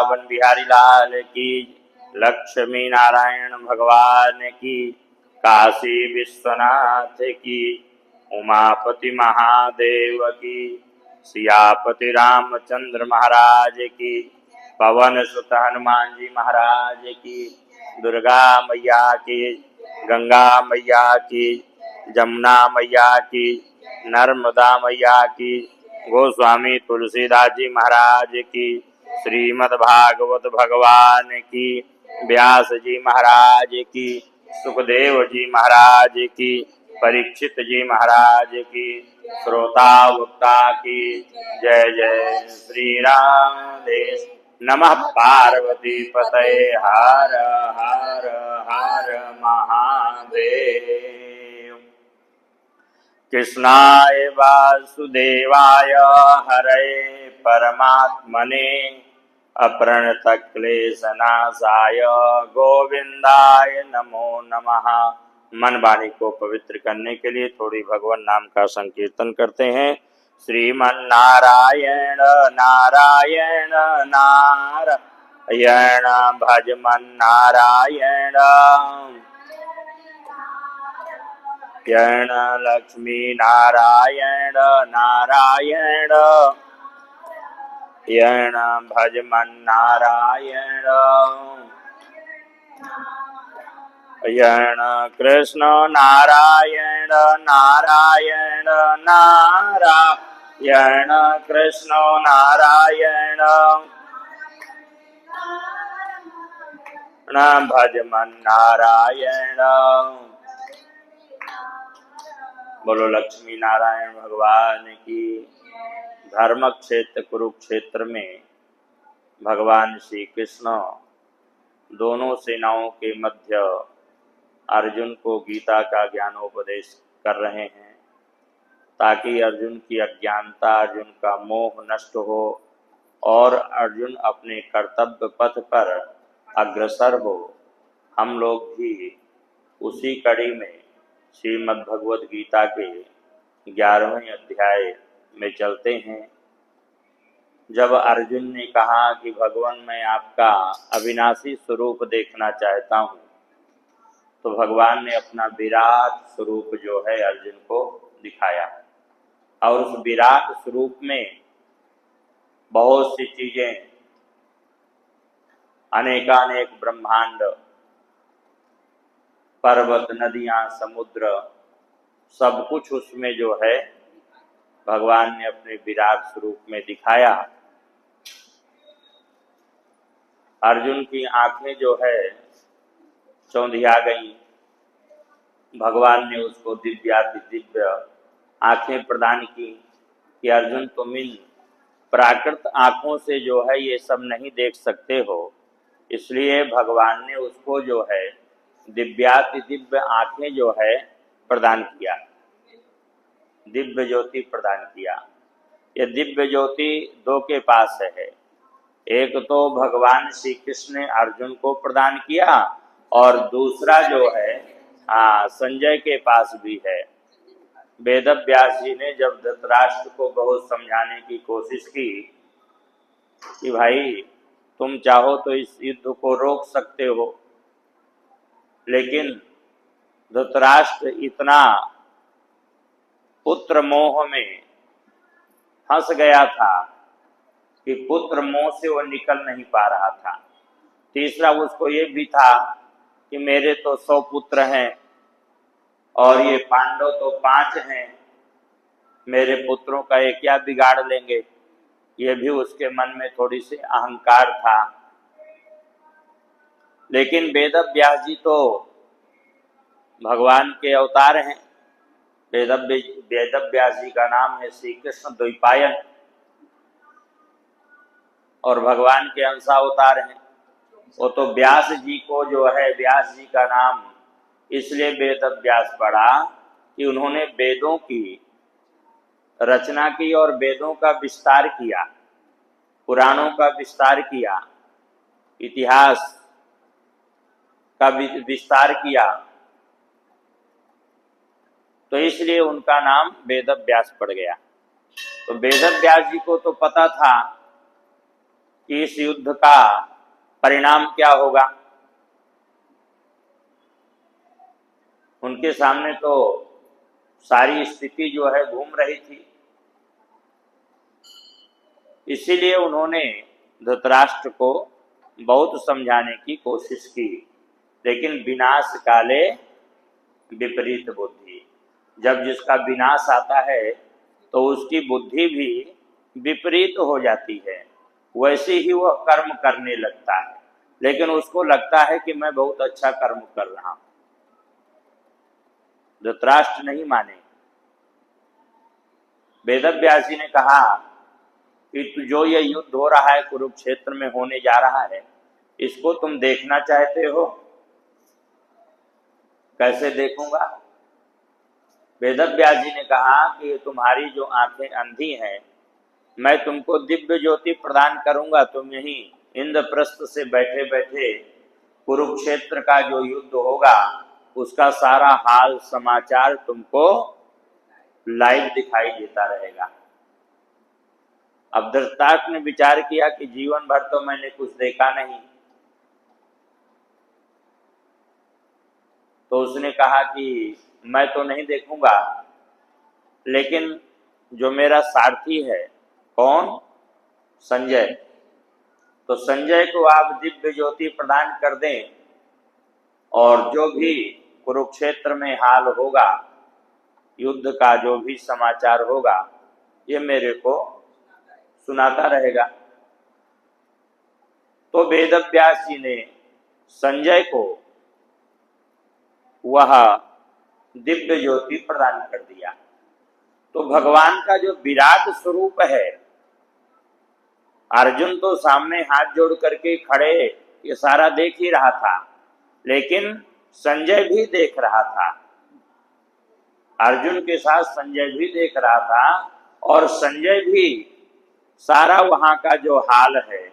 वृंदावन बिहारी लाल की, लक्ष्मी नारायण भगवान की, काशी विश्वनाथ की, उमापति महादेव की, सियापति रामचंद्र महाराज की, पवन सुत हनुमान जी महाराज की, दुर्गा मैया की, गंगा मैया की, जमुना मैया की, नर्मदा मैया की, गोस्वामी तुलसीदास जी महाराज की, श्रीमद् भागवत भगवान की, व्यास जी महाराज की, सुखदेव जी महाराज की, परीक्षित जी महाराज की, श्रोता वक्ता की जय जय श्री राम देश। नमः पार्वती पतये हर हर हर महादेव। कृष्णाय वासुदेवाय हरये परमात्मने अप्रणतक्लेशनाशाय गोविंदाय नमो नमः। मन वाणी को पवित्र करने के लिए थोड़ी भगवान नाम का संकीर्तन करते हैं। श्रीमन्नारायण नारायण नारायण भजमन नारायण लक्ष्मी नारायण नारायण भजमन नारायण कृष्ण नारायण नारायण नारायण कृष्ण नारायण भजमन नारायण। बोलो लक्ष्मी नारायण भगवान की। धर्म क्षेत्र कुरुक्षेत्र में भगवान श्री कृष्ण दोनों सेनाओं के मध्य अर्जुन को गीता का ज्ञानोपदेश कर रहे हैं, ताकि अर्जुन की अज्ञानता, अर्जुन का मोह नष्ट हो और अर्जुन अपने कर्तव्य पथ पर अग्रसर हो। हम लोग भी उसी कड़ी में श्रीमद् भगवद गीता के 11वें अध्याय में चलते हैं। जब अर्जुन ने कहा कि भगवान मैं आपका अविनाशी स्वरूप देखना चाहता हूँ, तो भगवान ने अपना विराट स्वरूप जो है अर्जुन को दिखाया, और उस विराट स्वरूप में बहुत सी चीजें, अनेकानेक ब्रह्मांड, पर्वत, नदियां, समुद्र, सब कुछ उसमें जो है भगवान ने अपने विराट स्वरूप में दिखाया। अर्जुन की आंखें जो है चौंधिया गई। भगवान ने उसको दिव्य आंखें प्रदान की कि अर्जुन तुम इन प्राकृत आंखों से जो है ये सब नहीं देख सकते हो, इसलिए भगवान ने उसको जो है दिव्य आंखें जो है प्रदान किया, दिव्य ज्योति प्रदान किया। ये दिव्य ज्योति दो के पास है। एक तो भगवान श्री कृष्ण ने अर्जुन को प्रदान किया, और दूसरा जो है संजय के पास भी है। वेद व्यास जी ने जब धृतराष्ट्र को बहुत समझाने की कोशिश की कि भाई तुम चाहो तो इस युद्ध को रोक सकते हो, लेकिन धृतराष्ट्र इतना पुत्र मोह में फंस गया था कि पुत्र मोह से वो निकल नहीं पा रहा था। तीसरा उसको ये भी था कि मेरे तो 100 पुत्र हैं और ये पांडव तो 5 हैं, मेरे पुत्रों का ये क्या बिगाड़ लेंगे। ये भी उसके मन में थोड़ी सी अहंकार था। लेकिन वेद व्यास जी तो भगवान के अवतार हैं। वेद व्यास जी का नाम है श्री कृष्ण द्वैपायन, और भगवान के अंशावतार हैं। वो तो व्यास जी को जो है, व्यास जी का नाम इसलिए वेद व्यास पड़ा कि उन्होंने वेदों की रचना की और वेदों का विस्तार किया, पुराणों का विस्तार किया, इतिहास का विस्तार किया, तो इसलिए उनका नाम वेद व्यास पड़ गया। तो वेद व्यास जी को तो पता था कि इस युद्ध का परिणाम क्या होगा। उनके सामने तो सारी स्थिति जो है घूम रही थी। इसीलिए उन्होंने धृतराष्ट्र को बहुत समझाने की कोशिश की, लेकिन विनाश काले विपरीत बुद्धि। जब जिसका विनाश आता है तो उसकी बुद्धि भी विपरीत हो जाती है, वैसे ही वह कर्म करने लगता है, लेकिन उसको लगता है कि मैं बहुत अच्छा कर्म कर रहा हूं। धृतराष्ट्र नहीं माने। वेदव्यास जी ने कहा कि जो ये युद्ध हो रहा है, कुरुक्षेत्र में होने जा रहा है, इसको तुम देखना चाहते हो? कैसे देखूंगा? वेदव्यास जी ने कहा कि तुम्हारी जो आंखें अंधी हैं, मैं तुमको दिव्य ज्योति प्रदान करूंगा। तुम यहीं इंद्रप्रस्थ से बैठे बैठे कुरुक्षेत्र का जो युद्ध होगा उसका सारा हाल समाचार तुमको लाइव दिखाई देता रहेगा। अब धृतराष्ट्र ने विचार किया कि जीवन भर तो मैंने कुछ देखा नहीं, तो उसने कहा कि मैं तो नहीं देखूंगा, लेकिन जो मेरा सारथी है, कौन? संजय, तो संजय को आप दिव्य ज्योति प्रदान कर दें और जो भी कुरुक्षेत्र में हाल होगा, युद्ध का जो भी समाचार होगा, ये मेरे को सुनाता रहेगा। तो वेदव्यास जी ने संजय को वह दिव्य ज्योति प्रदान कर दिया। तो भगवान का जो विराट स्वरूप है, अर्जुन तो सामने हाथ जोड़ करके खड़े ये सारा देख ही रहा था, लेकिन संजय भी देख रहा था। अर्जुन के साथ संजय भी देख रहा था और संजय भी सारा वहां का जो हाल है,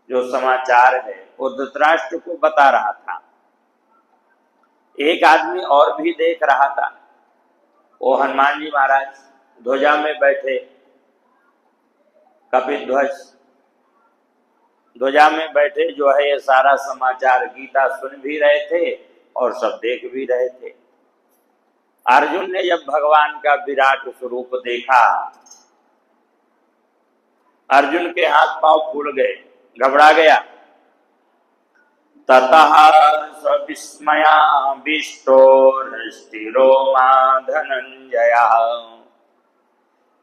जो समाचार है, वो धृतराष्ट्र को बता रहा था। एक आदमी और भी देख रहा था, वो हनुमान जी महाराज ध्वजा में बैठे, कपिध्वज ध्वजा में बैठे जो है ये सारा समाचार गीता सुन भी रहे थे और सब देख भी रहे थे। अर्जुन ने जब भगवान का विराट स्वरूप देखा, अर्जुन के हाथ पांव फूल गए, घबरा गया। ततः सविस्मयाविष्टो हृष्टिरो मा धनंजयः।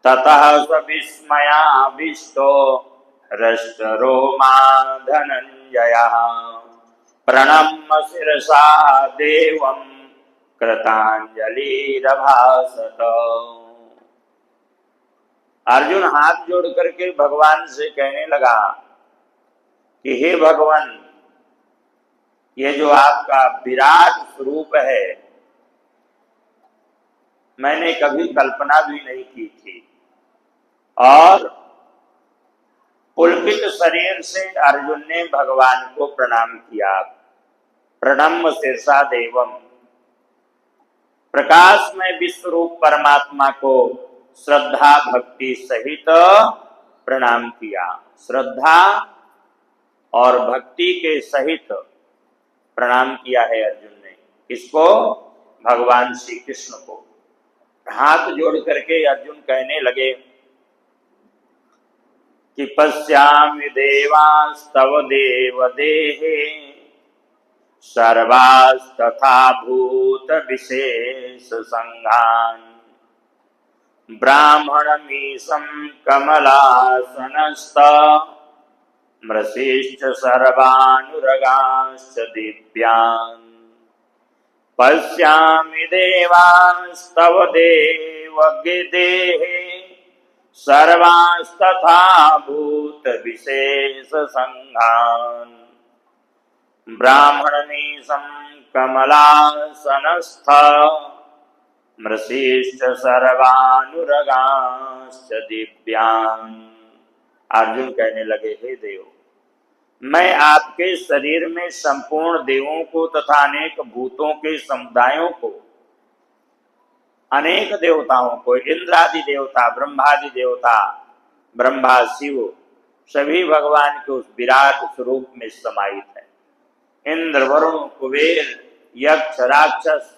ततः सविस्मयाविष्टो हृष्टरो मा धनंजयः। प्रणम्य शिरसा देवं कृतांजलिरभाषत। अर्जुन हाथ जोड़ करके भगवान से कहने लगा कि हे भगवान, ये जो आपका विराट स्वरूप है, मैंने कभी कल्पना भी नहीं की थी। और पुलकित शरीर से अर्जुन ने भगवान को प्रणाम किया। प्रणम्य शिरसा देवम, प्रकाश में विश्वरूप परमात्मा को श्रद्धा भक्ति सहित प्रणाम किया। श्रद्धा और भक्ति के सहित प्रणाम किया है अर्जुन ने। किसको? भगवान श्री कृष्ण को। हाथ जोड़ करके अर्जुन कहने लगे कि पश्यामि देवांस्तव देव देहे सर्वास्तथा भूत विशेष संघान ब्राह्मणमीशं कमलासनस्थ मृषिश्च सर्वानुरगांश्च दिव्यान्। पश्यामि देवांस्तव देवदेहे सर्वांस्तथा भूत विशेष संघान् ब्राह्मणमीशं कमलासनस्थ मृषिश्च सर्वानुरगांश्च दिव्यान्। अर्जुन कहने लगे, हे देव, मैं आपके शरीर में संपूर्ण देवों को तथा अनेक भूतों के समुदायों को, अनेक देवताओं को, इंद्रादि देवता, ब्रह्मादि देवता, ब्रह्मा शिव सभी भगवान के उस विराट स्वरूप में समाहित है। इंद्र, वरुण, कुबेर, यक्ष, राक्षस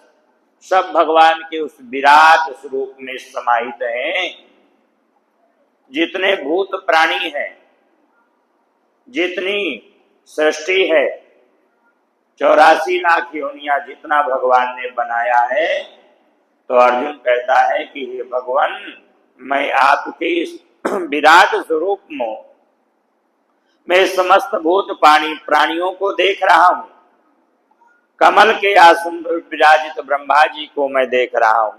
सब भगवान के उस विराट स्वरूप में समाहित हैं। जितने भूत प्राणी हैं, जितनी सृष्टि है, 84 लाख योनियां जितना भगवान ने बनाया है, तो अर्जुन कहता है कि हे भगवान, मैं आपके इस विराट स्वरूप में मैं समस्त भूत प्राणियों को देख रहा हूं। कमल के आसन पर विराजित ब्रह्मा जी को मैं देख रहा हूं।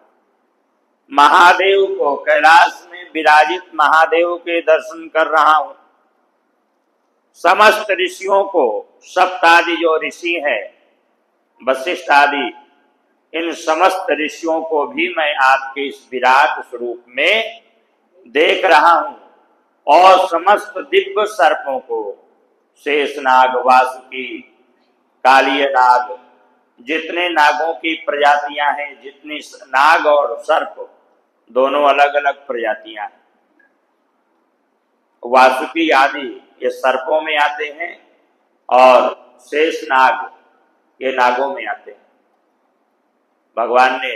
महादेव को, कैलाश में विराजित महादेव के दर्शन कर रहा हूं। समस्त ऋषियों को, सप्तादि जो ऋषि हैं, वशिष्ठ आदि, इन समस्त ऋषियों को भी मैं आपके इस विराट स्वरूप में देख रहा हूं। और समस्त दिव्य सर्पों को, शेषनाग, वासुकी, कालिय नाग, जितने नागों की प्रजातियां हैं, जितनी नाग और सर्प दोनों अलग अलग प्रजातियां हैं। वासुकी आदि ये सर्पों में आते हैं और शेषनाग ये नागों में आते हैं। भगवान ने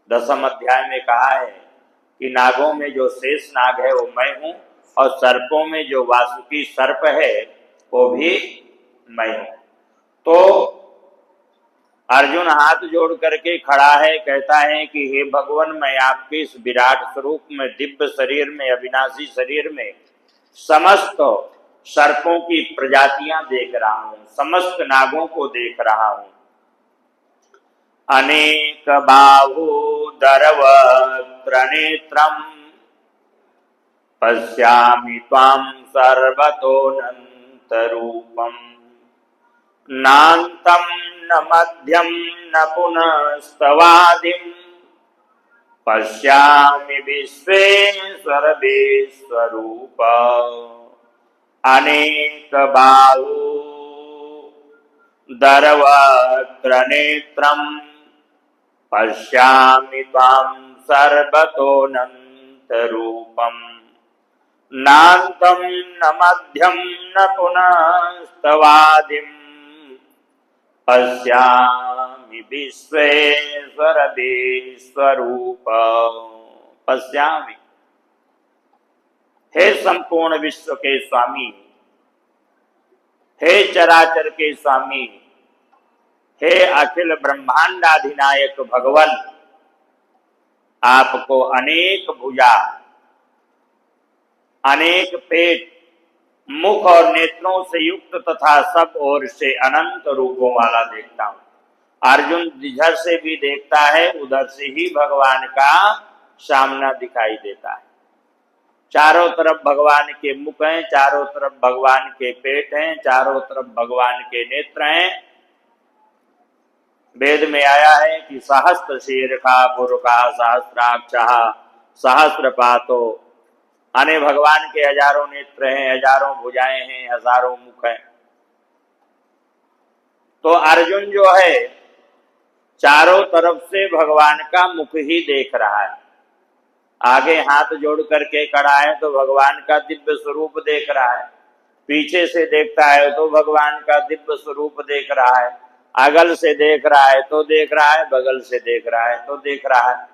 10वें अध्याय में कहा है कि नागों में जो शेष नाग है वो मैं हूं, और सर्पों में जो वासुकी सर्प है वो भी मैं हूं। तो अर्जुन हाथ जोड़ करके खड़ा है, कहता है कि हे भगवान, मैं आपके इस विराट स्वरूप में, दिव्य शरीर में, अविनाशी शरीर में समस्त सर्पों की प्रजातियां देख रहा हूं, समस्त नागों को देख रहा हूं। अनेक बाहूदरवक्त्र नेत्रम् पश्यामि त्वां सर्वतोऽनन्तरूपम् नान्तं न मध्यं न पुनस्तवादिम् पश्यामि विश्वेश्वर विश्वरूप। अनेक बाहूदरवक्त्र नेत्रम् पश्यामि त्वां सर्वतोऽनन्तरूपम् नान्तं न मध्यं न पुनस्तवादिम् पश्यामि विश्वेश्वर विश्वरूप। पश्यामि, हे संपूर्ण विश्व के स्वामी, हे चराचर के स्वामी, हे अखिल ब्रह्मांडाधिनायक भगवान, आपको अनेक भुजा, अनेक पेट, मुख और नेत्रों से युक्त तथा सब ओर से अनंत रूपों वाला देखता हूं। अर्जुन जिधर से भी देखता है उधर से ही भगवान का सामना दिखाई देता है। चारों तरफ भगवान के मुख हैं, चारों तरफ भगवान के पेट हैं, चारों तरफ भगवान के नेत्र हैं। वेद में आया है कि सहस्त्र शीर्षा पुरुषा सहस्त्राक्षः सहस्त्रपातो, अने भगवान के हजारों नेत्र हैं, हजारों भुजाएं हैं, हजारों मुख हैं। तो अर्जुन जो है चारों तरफ से भगवान का मुख ही देख रहा है। आगे हाथ जोड़ करके खड़ा है तो भगवान का दिव्य स्वरूप देख रहा है, पीछे से देखता है तो भगवान का दिव्य स्वरूप देख रहा है, अगल से देख रहा है तो देख रहा है, बगल से देख रहा है तो देख रहा है।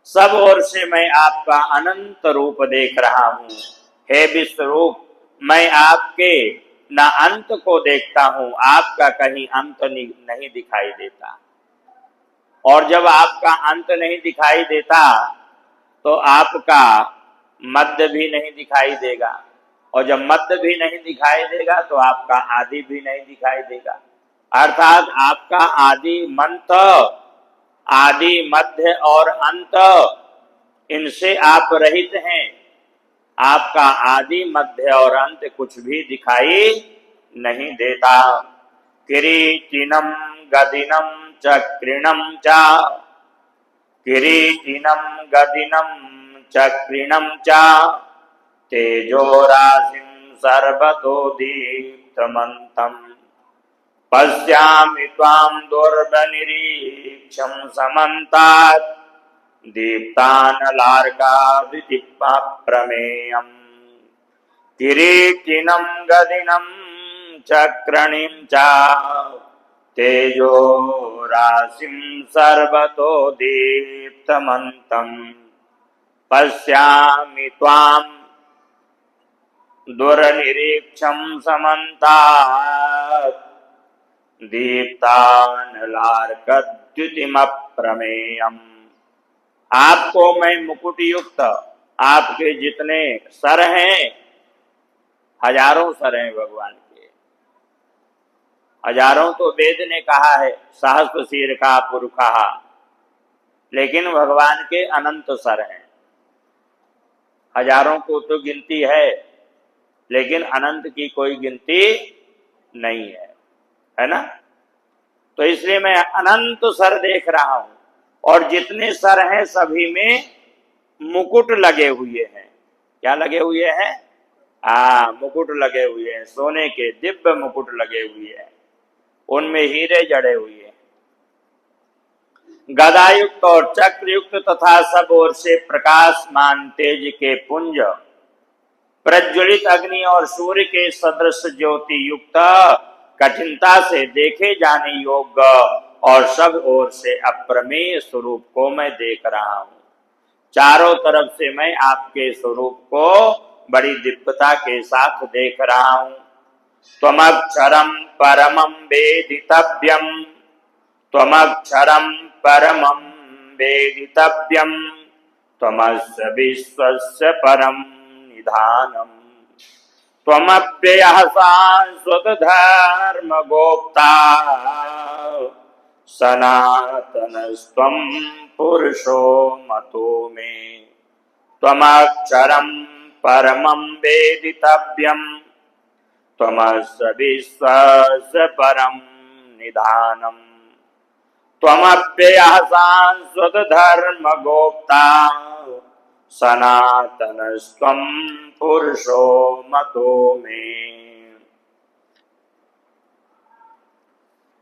सब ओर से मैं आपका अनंत रूप देख रहा हूं। हे विश्वरूप, मैं आपके न अंत को देखता हूं, आपका कहीं अंत नहीं दिखाई देता। और जब आपका अंत नहीं दिखाई देता तो आपका मध्य भी नहीं दिखाई देगा, और जब मध्य भी नहीं दिखाई देगा तो आपका आदि भी नहीं दिखाई देगा। अर्थात आपका आदि मंत, आदि मध्य और अंत, इनसे आप रहित हैं। आपका आदि मध्य और अंत कुछ भी दिखाई नहीं देता। किरीटिनम गदिनम चक्रिणम च, किरीटिनम गदिनम चक्रिणम च तेजोराशिं सर्वतो दीप्तमन्तम् पश्यामि त्वां दुर्बनिरीक्षं समन्तात् दीप्तानलार्कादिदीप्तप्रमेयम्। किरीटिनं गदिनं चक्रणीं च तेजो राशिं सर्वतो दीप्तमन्तं पश्यामि त्वां दुर्निरीक्षं समन्तात् दीप्तानलार्कद्युतिमप्रमेयम्। आपको मैं मुकुट युक्त, आपके जितने सर हैं, हजारों सर हैं भगवान के, हजारों तो वेद ने कहा है, सहस्त्र शीर का पुरखा, लेकिन भगवान के अनंत सर हैं। हजारों को तो गिनती है, लेकिन अनंत की कोई गिनती नहीं है ना। तो इसलिए मैं अनंत सर देख रहा हूं, और जितने सर हैं सभी में मुकुट लगे हुए हैं। क्या लगे हुए हैं? मुकुट लगे हुए हैं, सोने के दिव्य मुकुट लगे हुए हैं, उनमें हीरे जड़े हुए हैं। गदायुक्त और चक्रयुक्त तथा सब ओर से प्रकाशमान तेज के पुंज, प्रज्वलित अग्नि और सूर्य के सदृश ज्योति युक्त, कठिनता से देखे जाने योग्य और सब ओर से अप्रमेय स्वरूप को मैं देख रहा हूं। चारों तरफ से मैं आपके स्वरूप को बड़ी दिव्यता के साथ देख रहा हूं। त्वमक्षरं परमं वेदितव्यं, त्वमक्षरं परमं वेदितव्यं, त्वमस्य विश्वस्य परं निधानम्, त्वमव्ययः शाश्वत धर्मगोप्ता, सनातनस्त्वं पुरुषो मतो मे। त्वमक्षरं परमं वेदितव्यं, त्वमस्य विश्वस्य परं निधानम्, त्वमव्ययः शाश्वत धर्मगोप्ता, सनातनस्त्वं पुरुषो मतो मे।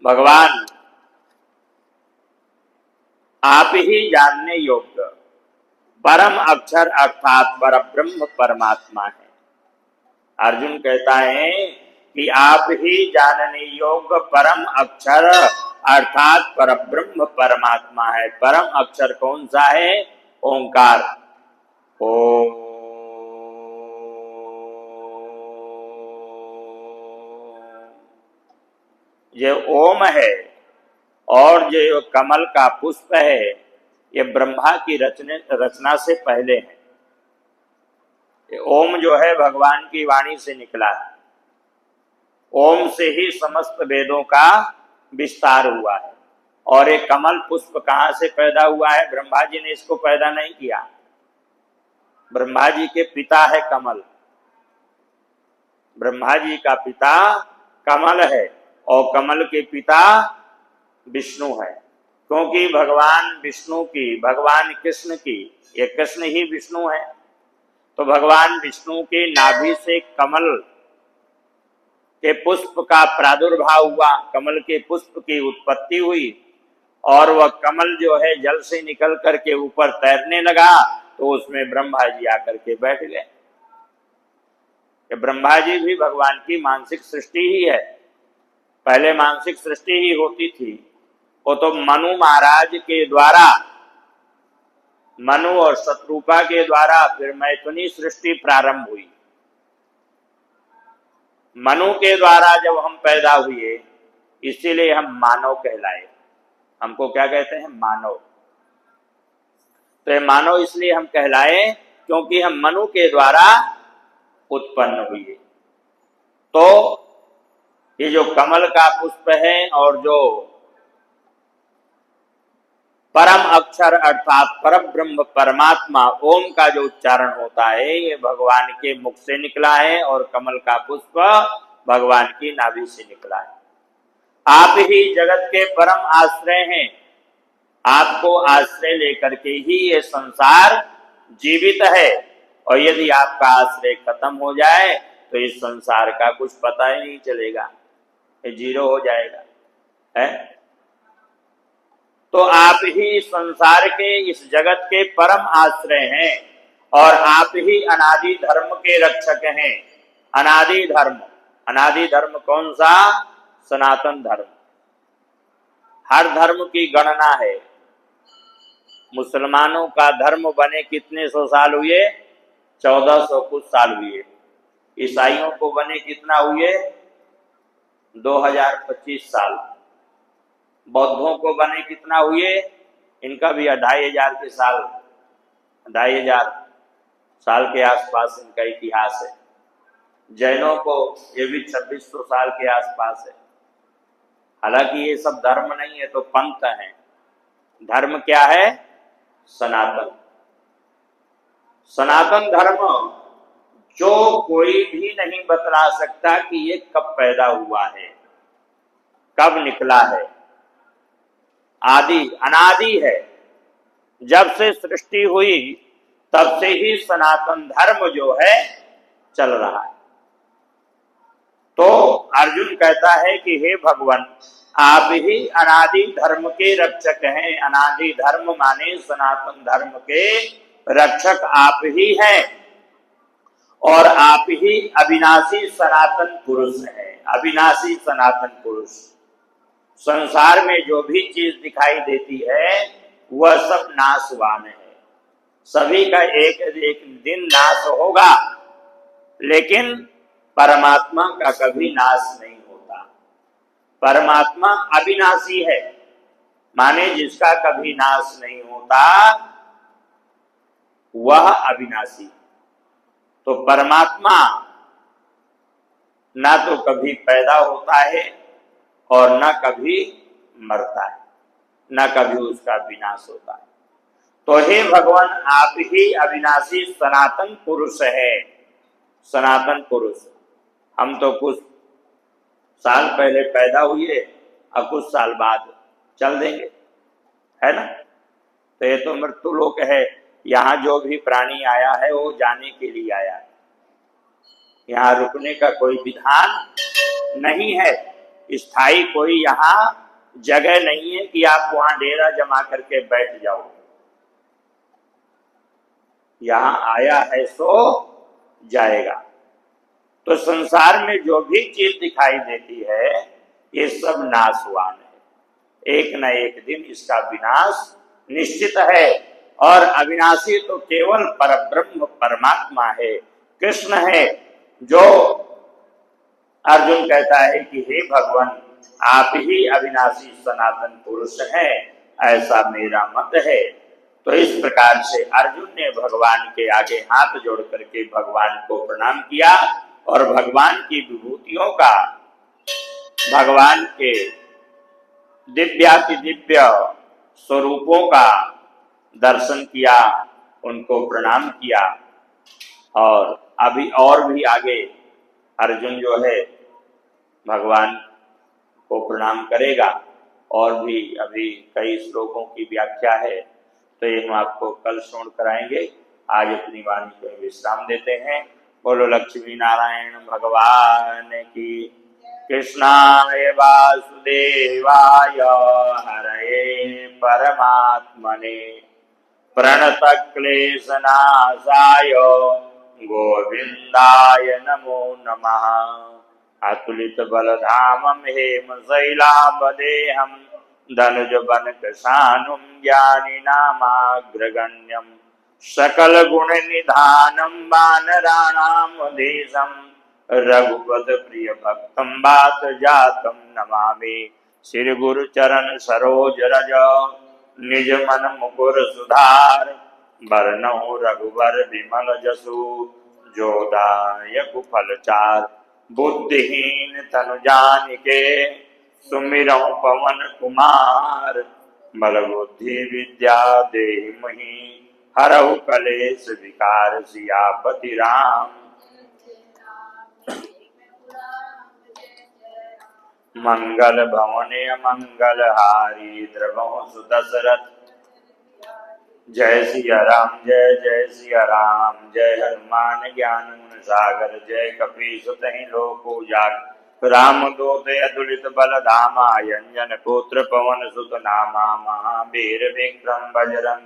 भगवान आप ही जानने योग्य परम अक्षर अर्थात परब्रह्म परमात्मा है। अर्जुन कहता है कि आप ही जानने योग्य परम अक्षर अर्थात परब्रह्म परमात्मा है। परम अक्षर कौन सा है? ओंकार। ओम, ये ओम है, और जो कमल का पुष्प है, ये ब्रह्मा की रचना से पहले है। ये ओम जो है भगवान की वाणी से निकला है। ओम से ही समस्त वेदों का विस्तार हुआ है। और एक कमल पुष्प कहाँ से पैदा हुआ है? ब्रह्मा जी ने इसको पैदा नहीं किया। ब्रह्मा जी के पिता है कमल। ब्रह्मा जी का पिता कमल है, और कमल के पिता विष्णु है। क्योंकि भगवान विष्णु की, भगवान कृष्ण की, ये कृष्ण ही विष्णु है, तो भगवान विष्णु के नाभि से कमल के पुष्प का प्रादुर्भाव हुआ, कमल के पुष्प की उत्पत्ति हुई, और वह कमल जो है जल से निकल करके ऊपर तैरने लगा, तो उसमें ब्रह्मा जी आकर के बैठ गए। ब्रह्मा जी भी भगवान की मानसिक सृष्टि ही है। पहले मानसिक सृष्टि ही होती थी, वो तो मनु महाराज के द्वारा, मनु और शत्रुपा के द्वारा फिर मैथुनी सृष्टि प्रारंभ हुई। मनु के द्वारा जब हम पैदा हुए, इसीलिए हम मानव कहलाए। हमको क्या कहते हैं? मानव। तो ये मानव इसलिए हम कहलाए क्योंकि हम मनु के द्वारा उत्पन्न हुए। तो ये जो कमल का पुष्प है और जो परम अक्षर अर्थात परब्रह्म परमात्मा ओम का जो उच्चारण होता है, ये भगवान के मुख से निकला है, और कमल का पुष्प भगवान की नाभि से निकला है। आप ही जगत के परम आश्रय हैं। आपको आश्रय लेकर के ही ये संसार जीवित है, और यदि आपका आश्रय खत्म हो जाए तो इस संसार का कुछ पता ही नहीं चलेगा, ये जीरो हो जाएगा है। तो आप ही संसार के, इस जगत के परम आश्रय हैं, और आप ही अनादि धर्म के रक्षक हैं। अनादि धर्म। अनादि धर्म कौन सा? सनातन धर्म। हर धर्म की गणना है। मुसलमानों का धर्म बने कितने सौ साल हुए? 1400 कुछ साल हुए। ईसाइयों को बने कितना हुए? 2025 साल। बौद्धों को बने कितना हुए? इनका भी 2500 के साल, 2500 साल के आसपास इनका इतिहास है। जैनों को ये भी 2600 साल के आसपास है। हालांकि ये सब धर्म नहीं है, तो पंथ है। धर्म क्या है? सनातन। सनातन धर्म जो कोई भी नहीं बतला सकता कि ये कब पैदा हुआ है, कब निकला है। आदि अनादि है। जब से सृष्टि हुई तब से ही सनातन धर्म जो है चल रहा है। तो अर्जुन कहता है कि हे भगवान, आप ही अनादि धर्म के रक्षक हैं। अनादि धर्म माने सनातन धर्म के रक्षक आप ही हैं, और आप ही अविनाशी सनातन पुरुष हैं। अविनाशी सनातन पुरुष। संसार में जो भी चीज दिखाई देती है वह सब नाशवान है। सभी का एक एक दिन नाश होगा, लेकिन परमात्मा का कभी नाश नहीं होता। परमात्मा अविनाशी है, माने जिसका कभी नाश नहीं होता वह अविनाशी। तो परमात्मा ना तो कभी पैदा होता है और न कभी मरता है, न कभी उसका विनाश होता है। तो हे भगवान, आप ही अविनाशी सनातन पुरुष है। सनातन पुरुष। हम तो कुछ साल पहले पैदा हुए और कुछ साल बाद चल देंगे, है ना। तो ये तो मृत्यु लोक है। यहाँ जो भी प्राणी आया है वो जाने के लिए आया है। यहाँ रुकने का कोई विधान नहीं है। स्थायी कोई यहाँ जगह नहीं है कि आप वहां डेरा जमा करके बैठ जाओ। यहाँ आया है सो जाएगा। तो संसार में जो भी चीज दिखाई देती है ये सब नाशवान है। एक न एक दिन इसका विनाश निश्चित है। और अविनाशी तो केवल परब्रह्म परमात्मा है, कृष्ण है। जो अर्जुन कहता है कि हे भगवान, आप ही अविनाशी सनातन पुरुष हैं, ऐसा मेरा मत है। तो इस प्रकार से अर्जुन ने भगवान के आगे हाथ जोड़ करके भगवान को प्रणाम किया और भगवान की विभूतियों का, भगवान के दिव्याति दिव्य स्वरूपों का दर्शन किया, उनको प्रणाम किया। और अभी और भी आगे अर्जुन जो है भगवान को प्रणाम करेगा। और भी अभी कई श्लोकों की व्याख्या है, तो ये हम आपको कल श्रवण कराएंगे। आज अपनी वाणी को विश्राम देते हैं। बोलो लक्ष्मी नारायण भगवान की। कृष्णाय वासुदेवाय हरये परमात्मने प्रणतक्लेशनाशाय गोविंदाय नमो नमः। अतुलित बलधामं हेमशैलावदेहं धनुजवनकृशानुं ज्ञानिनामाग्रगण्यं सकल गुण निधानं वानराणामधीशं रघुपत प्रिय भक्तं वात जातं नमामि। श्री गुरु चरण सरोज रज निज मन मुकुर सुधार बरनहु रघुवर विमल जसु जो दायक फलचार। बुद्धिहीन तनु जानिके सुमिरहु पवन कुमार बल बुद्धि विद्या देहि महि हरहु कलेश विकार। सियापति राम मंगल भवने मंगल हारी द्रवहु सुदशरथ। जय सिया राम जय जय सिया राम। जय हनुमान ज्ञान गुण सागर। जय कपीस तहि लोक उजागर। राम दूत अतुलित बल धामा अंजन पुत्र पवन सुत नामा। महावीर विक्रम बजरंग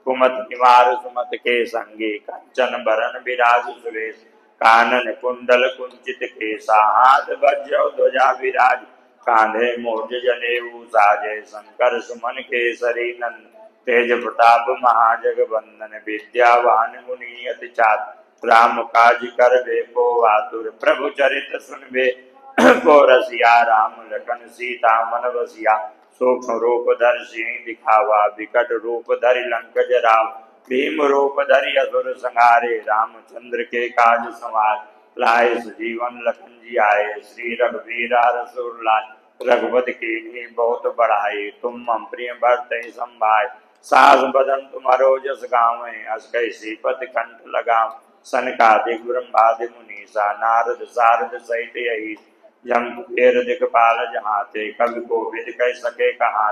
कुमति निवार सुमति के संगे कंचन बरन विराज सुरेश। कानन कुंडल कुंचित केसा हाथ वज्र ध्वजा विराज कांधे मोज जनेऊ साजे शंकर सुमन केसरी नंद तेज प्रताप महाजग बंदन विद्यावान मुनि अति चात राम काज कर बे को आतुर प्रभु चरित सुनबे को रसिया राम लखन सीता मन बसिया सूक्ष्म रूप धर सिंह दिखावा विकट रूप धरि लंक जराव भीम रूप धरि असुर संहारे रामचंद्र के काज संवार लाए सजीवन लखन जी आए श्री रघुवीर रसूल लाए रघुपति की बहुत बढ़ाई तुम मम प्रिय भरते संभाय सास बदन तुम्हारो जस गाँव अस कैसी पत कंठ लगाम सनकादिक ब्रह्मादि मुनीसा नारद सारद सहित यही जम कुबेर दिखपाल जहाते कवि को विद कह सके कहा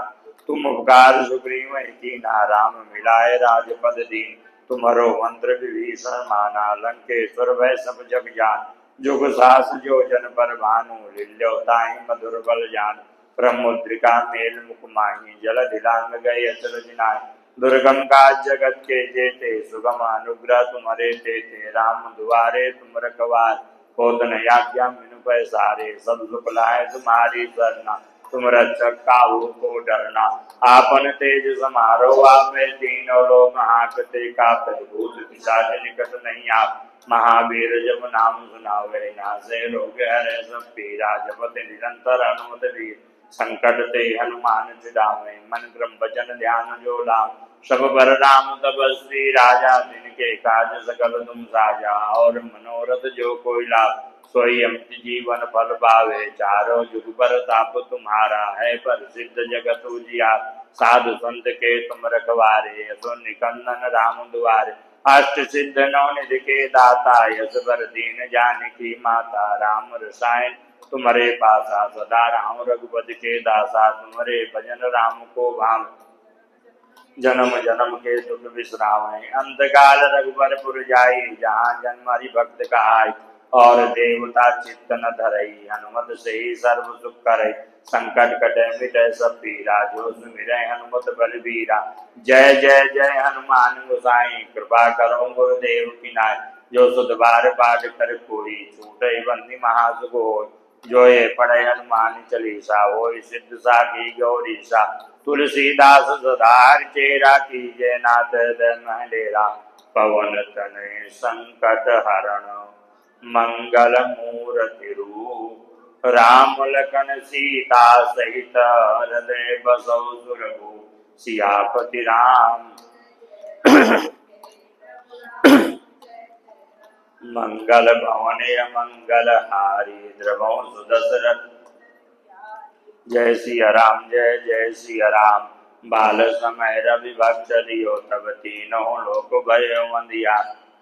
तुम उपकार सुग्रीव की ना राम मिलाए राजपद दीन तुम्हारो मंत्र विभीषण माना लंकेश्वर वै सब जग जान जुग सास जो जन पर भानु लील्योताहि मधुर बल जान ब्रह्मोद्रिका मेल मुख माही जल दिलांग गए अचल जिनाय दुर्गम काज जगत के जेते सुगम अनुग्रह तुम्हारे तेते राम दुआरे तुम रखवार होत न आज्ञा मिनु पैसारे सब सुख लाए तुम्हारी सरना तुम रक्षक काहू को डरना आपन तेज समारो आपे तीनों लोग हाँकते कापे भूत पिशाच निकट नहीं आप महावीर जब नाम सुनावे नासे रोग हरे सब पीरा जपत निरंतर हनुमत वीर संकट ते हनुमान छुड़ावे मन क्रम वचन ध्यान जो लाम सब पर राम तपस्वी राजा तिनके काज सकल तुम साजा और मनोरथ जो कोई लाभ सोई अमित जीवन फल पावे चारों जुग पर ताप तुम्हारा है प्रसिद्ध जगत उजियार साधु संत के तुम रखवारे असो निकंदन राम दुआरे अष्ट सिद्ध नौ निधि के दाता यश बर दीन जानकी माता राम रसायन तुम्हारे पासा सदा राम रघुपति के दासा तुम्हारे भजन राम को भाम जन्म जन्म के दुख विश्राम अंतकाल रघुबरपुर जाई जहाँ जन्म हरि भक्त कहाई और देवता चित्त न धरई हनुमत से ही सर्व सुख करे संकट कटे मिटे सब पीरा जो सुमिरै हनुमत बलबीरा जय जय जय हनुमान गोसाई कृपा करो गुरुदेव की नाय जो सुध बार पाठ कर कोई छूटे बंदी महासुख होय जो ये पढ़े हनुमान चालीसा वो सिद्ध साखी गौरीसा तुलसीदास सदार चेरा की जय नाथ महलेरा पवन तनय संकट हरण मंगल मूर्ति रूप राम लखन सीता सहित हृदय बसौ सुरभु सियापति राम मंगल भवने मंगल हारी द्रवौ सुदशरथ जय सिया राम जय जय सिया राम बाल समय रवि भक्त दियो तब तीनों लोक भयो वंदिया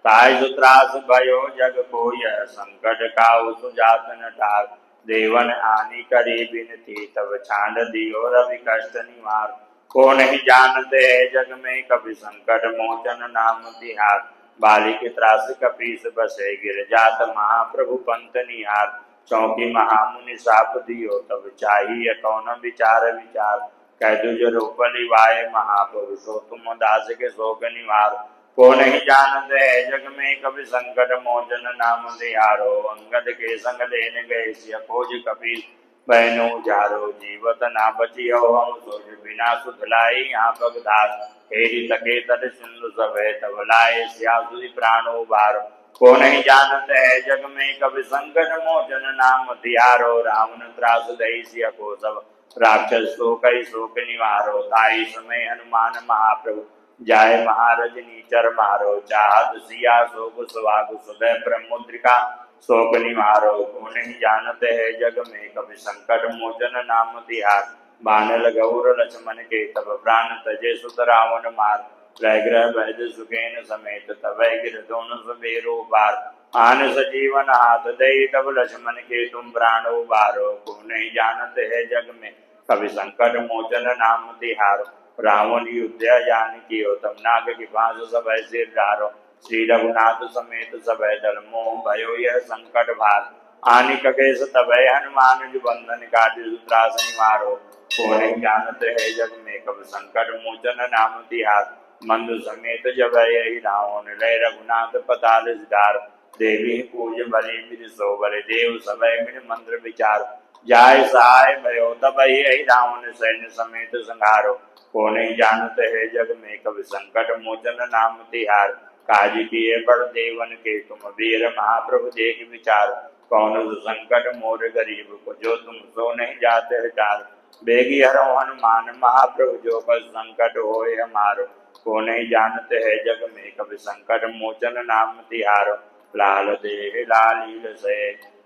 ताय सुत्रास भयो जग कोय संकट काहू सुजात न टार देवन आनी करी बिनती तब छांड दियो रवि कष्ट निवार को नहीं जानते जग में कभी संकट मोचन नाम तिहार बालिक त्रास कपीस बसे गिर जात महाप्रभु पंत निहार चौकी महामुनि साप दियो तब चाहिए कौन विचार विचार कह दुज रूप लिवाए महापुरुषो तुम दास के शोक निवार को नहीं जानते जग में कभी संकट मोचन नाम दिहारो अंगद के संग लेने गए सिया खोज कपीस बहनो जारो जीवत ना बचियो हम सोच बिना सुधलाई यहाँ पगदार हेरी तके तट सिंधु सभे तब लाए सियासुरी प्राणो बार को नहीं जानते है जग में कभी संकट मोचन नाम तिहारो रावण त्रास दई सिया को सब राक्षस शोक निवारो ताई समय हनुमान महाप्रभु जाय महारजनी चर मारो चाहत सिया शोक सुहाग सुदय ब्रह्मोद्रिका शोक निवारो को नहीं जानते है जग में कभी संकट मोचन नाम तिहार बानल गौर लक्ष्मण के तब प्राण तजे सुत रावण मार ग्रह वैद सुखेन समेत तब गिर दोनों सबेरो बार आन सजीवन हाथ दई तब लक्ष्मण के तुम प्राणो बारो को नहीं जानते है जग में कभी संकट मोचन नाम तिहारो रावण युद्ध जान की तब नाग की बांस सब सिर डारो श्री रघुनाथ समेत सब दल मोह भयो यह संकट भार आनि ककेश तब हनुमान जो बंधन काटि सूत्रास निवारो को नहीं जानते है जग में कब संकट मोचन नाम तिहार मंद समेत जब यही रावण लय रघुनाथ पताल सिधार देवी पूज बलि मिल सो बल देव समय मिल मंत्र विचार जाय सहाय भयो तब ही रावण सैन्य समेत संहारो को नहीं जानत है जग में कभी संकट मोचन नाम तिहार काज किए बड़ देवन के तुम वीर महाप्रभु देख विचार कौन संकट मोर गरीब को जो तुम सो नहीं जाते हटार बेगी हरो हनुमान महाप्रभु जो पर संकट होए हमारो को नहीं जानते है जग में कभी संकट मोचन नाम तिहारो लाल देह लालील से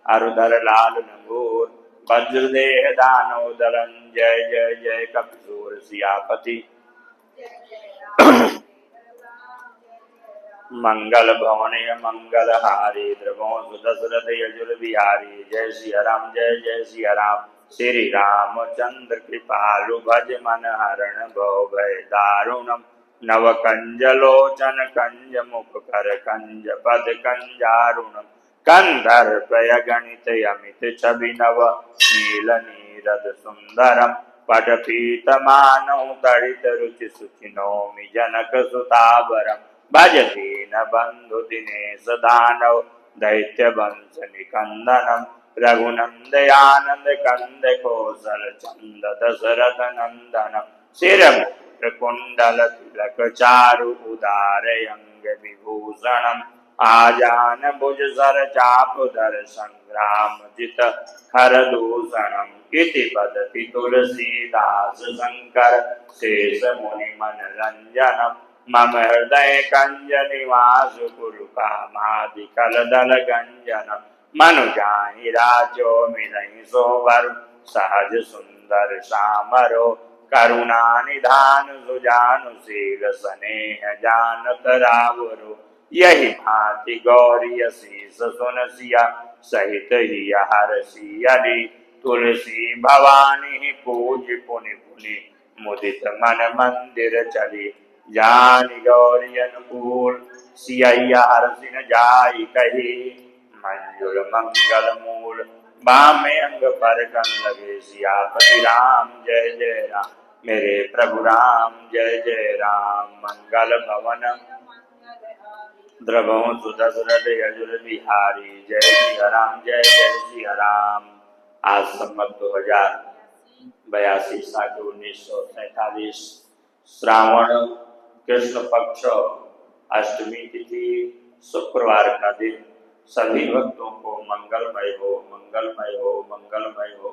अरुधर लाल नंगूर वज्र देह दानो दलन जय जय जय कपिसूर सियापति मंगल भवने मंगल हारी द्रवों सुदशरथ यजुर बिहारी जय सिया राम जय जय सिया राम श्री रामचंद्र कृपालु भज मन हरण भव भय दारुणम नव कंज लोचन कंज मुख कर कंज पद कंजारुणम कंदर्पय गणित अमित छवि नव नील नीरद सुंदरम पटपीत मानव तड़ित रुचि सुखि नौमि जनक सुतावरम भजती न बंधु दिनेश दानव दैत्य वंश निकंदनम रघुनंदयानंद कंद कौशल चंद दशरथ नंदनम शिर कुंडल तिलक चारु उदार अंग विभूषणम आजान भुज सर चाप धर संग्राम जित हर दूषणम इति पदति तुलसीदास शंकर शेष मुनि मन रंजनम मम हृदय कंज निवास कुरु कामादि कल दल गंजनम मनु जाहि राजो मिलहि सोवर सहज सुंदर सामरो करुणा निधान सुजानुशील स्नेह जानत रावरो यही भांति गौरी शीस सुन सिया सहित ही हर सियली तुलसी भवानी पूज पुनि पुनि मुदित मन मंदिर चली जानि गौरी अनुकूल सिया हर सिन जाई कही मंजुल मंगल मूल बामे अंग पर कन लगे सियापति राम जय जय राम मेरे प्रभु राम जय जय राम मंगल भवन द्रवों सुदशरथ यजुर बिहारी जय सिया राम जय जय सिया राम। आज संवत 2082 साल 1947 श्रावण कृष्ण पक्ष अष्टमी तिथि शुक्रवार का दिन सभी भक्तों को मंगलमय हो मंगलमय हो मंगलमय हो।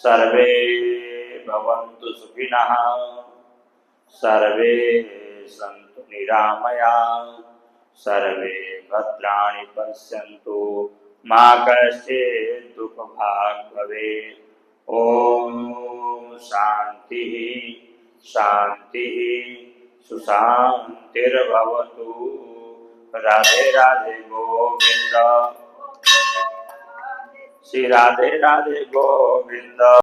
सर्वे भवन्तु सुखिनः सर्वे सन्तु निरामयाः सर्वे भद्राणि पश्यन्तु मा कश्चित् दुःखभाग् भवेत्। ओम शांतिः शांतिः सुशांतिर्भवतु। राधे राधे गोविंद श्री राधे राधे गोविंद।